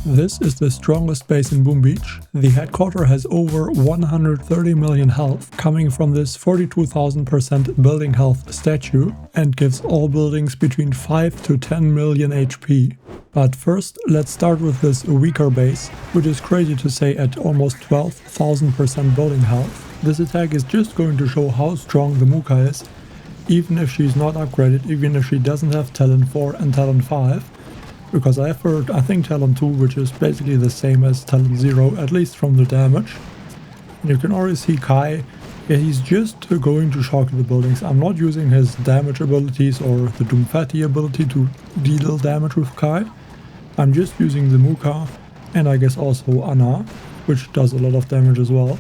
This is the strongest base in Boombeach. The headquarter has over 130 million health, coming from this 42,000% building health statue, and gives all buildings between 5 to 10 million HP. But first, let's start with this weaker base, which is crazy to say at almost 12,000% building health. This attack is just going to show how strong the Muka is, even if she's not upgraded, even if she doesn't have talent 4 and talent 5. Because I have heard, I think, talent 2, which is basically the same as talent 0, at least from the damage. And you can already see Kai, yeah, he's just going to shock the buildings. I'm not using his damage abilities or the Doom Fatty ability to deal damage with Kai. I'm just using the Muka and I guess also Anna, which does a lot of damage as well.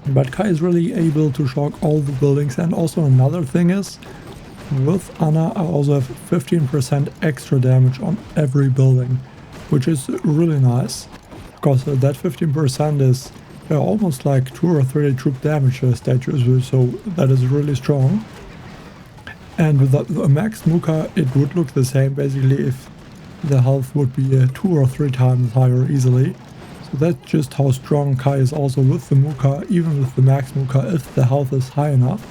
But Kai is really able to shock all the buildings, and also another thing is, with Anna I also have 15% extra damage on every building, which is really nice, because that 15% is almost like 2 or 3 troop damage statues, so that is really strong. And with the max Muka it would look the same basically if the health would be 2 or 3 times higher easily. So that's just how strong Kai is also with the Muka, even with the max Muka, if the health is high enough.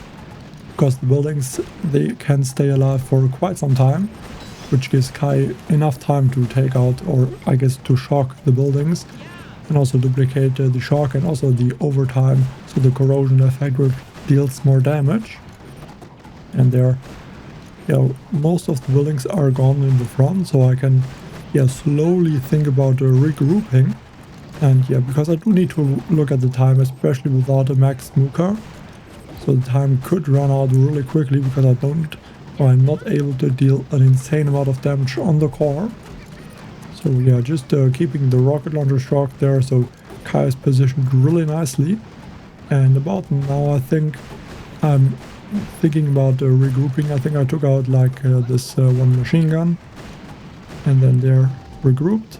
Because the buildings, they can stay alive for quite some time, which gives Kai enough time to take out, or I guess to shock the buildings, and also duplicate the shock and also the overtime, so the corrosion effect which deals more damage. And there, most of the buildings are gone in the front, so I can slowly think about regrouping. And because I do need to look at the time, especially without a max Muka. So the time could run out really quickly because I'm not able to deal an insane amount of damage on the core. So just keeping the rocket launcher shock there, so Kai is positioned really nicely. And about now I think I'm thinking about regrouping. I think I took out like this one machine gun, and then they're regrouped.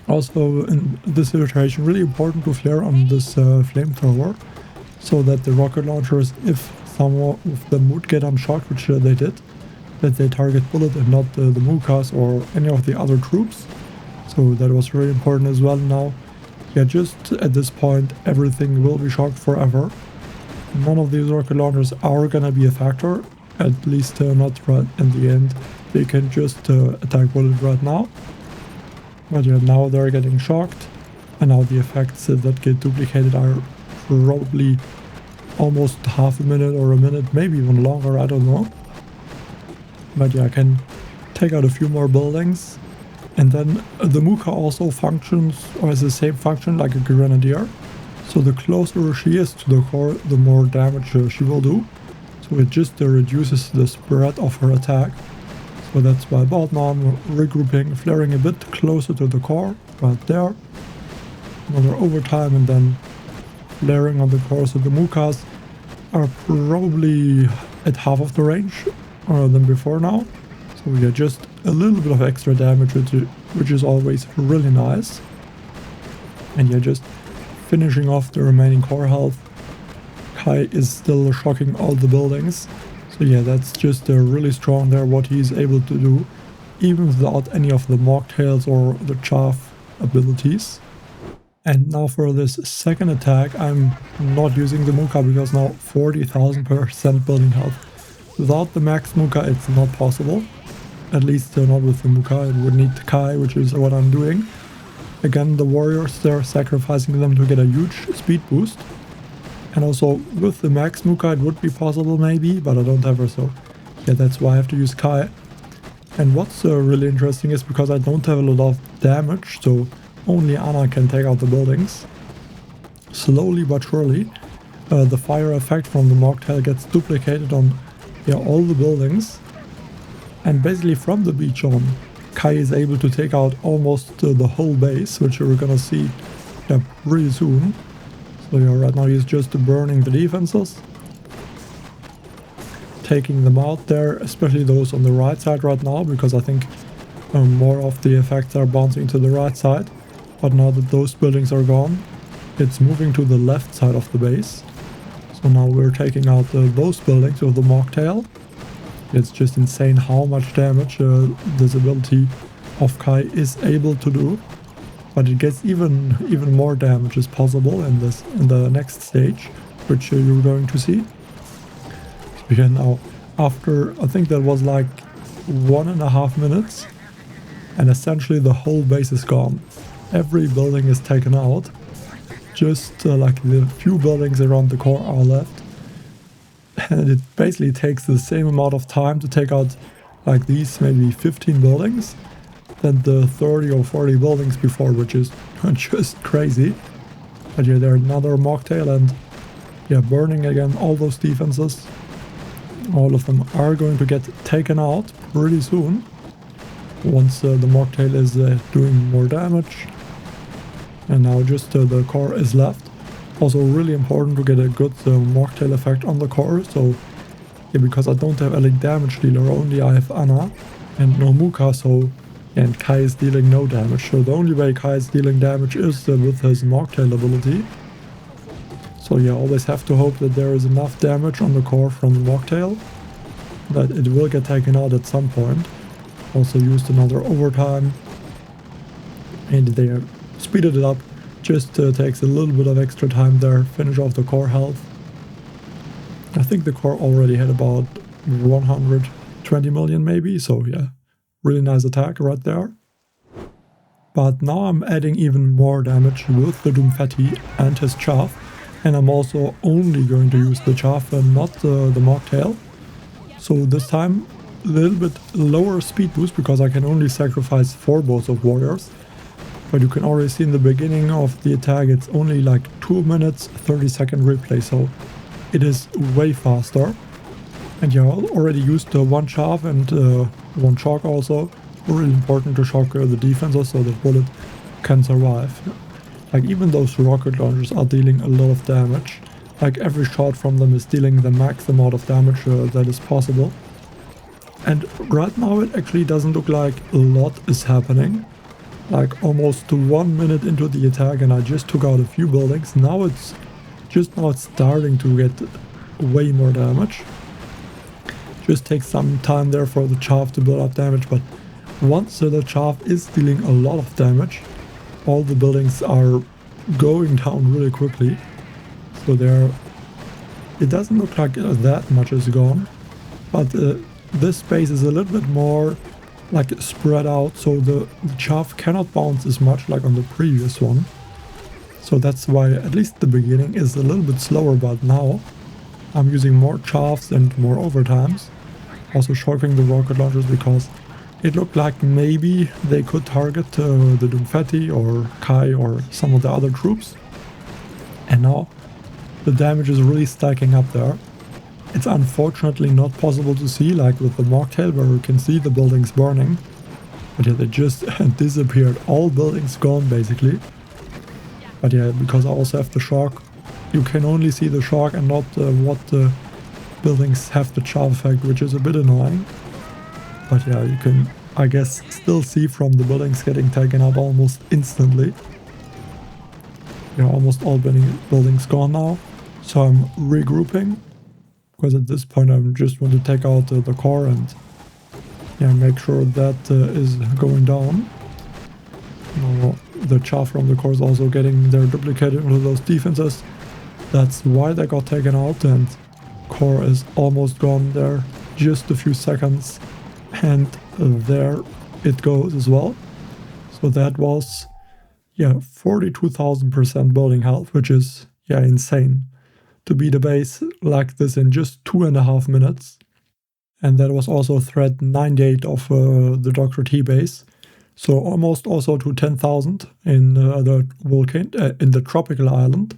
Also in this situation, really important to flare on this flamethrower, so that the rocket launchers, if some of them would get unshocked, which they did, that they target bullet and not the Mukas or any of the other troops. So that was really important as well. Now, just at this point, everything will be shocked forever. None of these rocket launchers are gonna be a factor, at least not right in the end. They can just attack bullet right now. But now they're getting shocked, and now the effects that get duplicated are probably almost half a minute or a minute, maybe even longer, I don't know. But I can take out a few more buildings, and then the Muka also functions, or has the same function like a grenadier. So the closer she is to the core, the more damage she will do. So it just reduces the spread of her attack. So that's why about now I'm regrouping, flaring a bit closer to the core, right there. Another overtime, and then flaring on the core, so the Mukas are probably at half of the range than before now. So just a little bit of extra damage, which is always really nice. And just finishing off the remaining core health. Kai is still shocking all the buildings. So that's just really strong there, what he's able to do, even without any of the mocktails or the chaff abilities. And now for this second attack, I'm not using the Muka because now 40,000% building health. Without the max Muka it's not possible, at least not with the Muka. It would need Kai, which is what I'm doing. Again, the warriors, they're sacrificing them to get a huge speed boost. And also with the max Muka it would be possible maybe, but I don't have her, so that's why I have to use Kai. And what's really interesting is because I don't have a lot of damage, so only Anna can take out the buildings. Slowly but surely, the fire effect from the mocktail gets duplicated on all the buildings. And basically from the beach on, Kai is able to take out almost the whole base, which we're gonna see pretty soon. So right now he's just burning the defenses, taking them out there, especially those on the right side right now, because I think more of the effects are bouncing to the right side. But now that those buildings are gone, it's moving to the left side of the base. So now we're taking out those buildings with the mocktail. It's just insane how much damage this ability of Kai is able to do, but it gets even more damage is possible in the next stage, which you're going to see. So yeah, now after I think that was like 1.5 minutes, and essentially the whole base is gone. Every building is taken out. Just like the few buildings around the core are left. And it basically takes the same amount of time to take out like these maybe 15 buildings than the 30 or 40 buildings before, which is just crazy. But yeah, there's another mocktail, and yeah, burning again all those defenses. All of them are going to get taken out pretty soon once the mocktail is doing more damage. And now just the core is left. Also really important to get a good mocktail effect on the core. So yeah, because I don't have any damage dealer, only I have Anna and no Muka, so yeah, and Kai is dealing no damage. So the only way Kai is dealing damage is with his mocktail ability. So yeah, always have to hope that there is enough damage on the core from the mocktail that it will get taken out at some point. Also used another overtime, and they speeded it up. Just takes a little bit of extra time there, finish off the core health. I think the core already had about 120 million maybe, so yeah, really nice attack right there. But now I'm adding even more damage with the Doomfetti and his chaff, and I'm also only going to use the chaff and not the mocktail. So this time a little bit lower speed boost, because I can only sacrifice 4 bows of warriors. But you can already see in the beginning of the attack it's only like 2 minutes 30-second replay, so it is way faster. And yeah, I already used 1 chaff and 1 shock also. Really important to shock the defenses so the bullet can survive. Like even those rocket launchers are dealing a lot of damage. Like every shot from them is dealing the max amount of damage that is possible. And right now it actually doesn't look like a lot is happening. Like almost 1 minute into the attack and I just took out a few buildings. Now it's starting to get way more damage. Just takes some time there for the chaff to build up damage, but once the chaff is dealing a lot of damage, all the buildings are going down really quickly. So it doesn't look like that much is gone, but this space is a little bit more like spread out, so the chaff cannot bounce as much like on the previous one. So that's why at least the beginning is a little bit slower, but now I'm using more chaffs and more overtimes. Also shocking the rocket launchers because it looked like maybe they could target the Doomfetti or Kai or some of the other troops. And now the damage is really stacking up there. It's unfortunately not possible to see like with the mocktail where you can see the buildings burning. But yeah, they just disappeared. All buildings gone basically. But yeah, because I also have the shock, you can only see the shock and not what the buildings have the chaff effect, which is a bit annoying. But yeah, you can, I guess, still see from the buildings getting taken out almost instantly. Yeah, almost all buildings gone now. So I'm regrouping, because at this point I just want to take out the core and yeah, make sure that is going down. Now the chaff from the core is also getting their duplicated into those defenses. That's why they got taken out, and core is almost gone there. Just a few seconds. And there it goes as well. So that was, yeah, 42,000% building health, which is, yeah, insane. To beat a base like this in just 2.5 minutes. And that was also thread 98 of the Dr. T base. So almost also to 10,000 in the volcano, in the tropical island.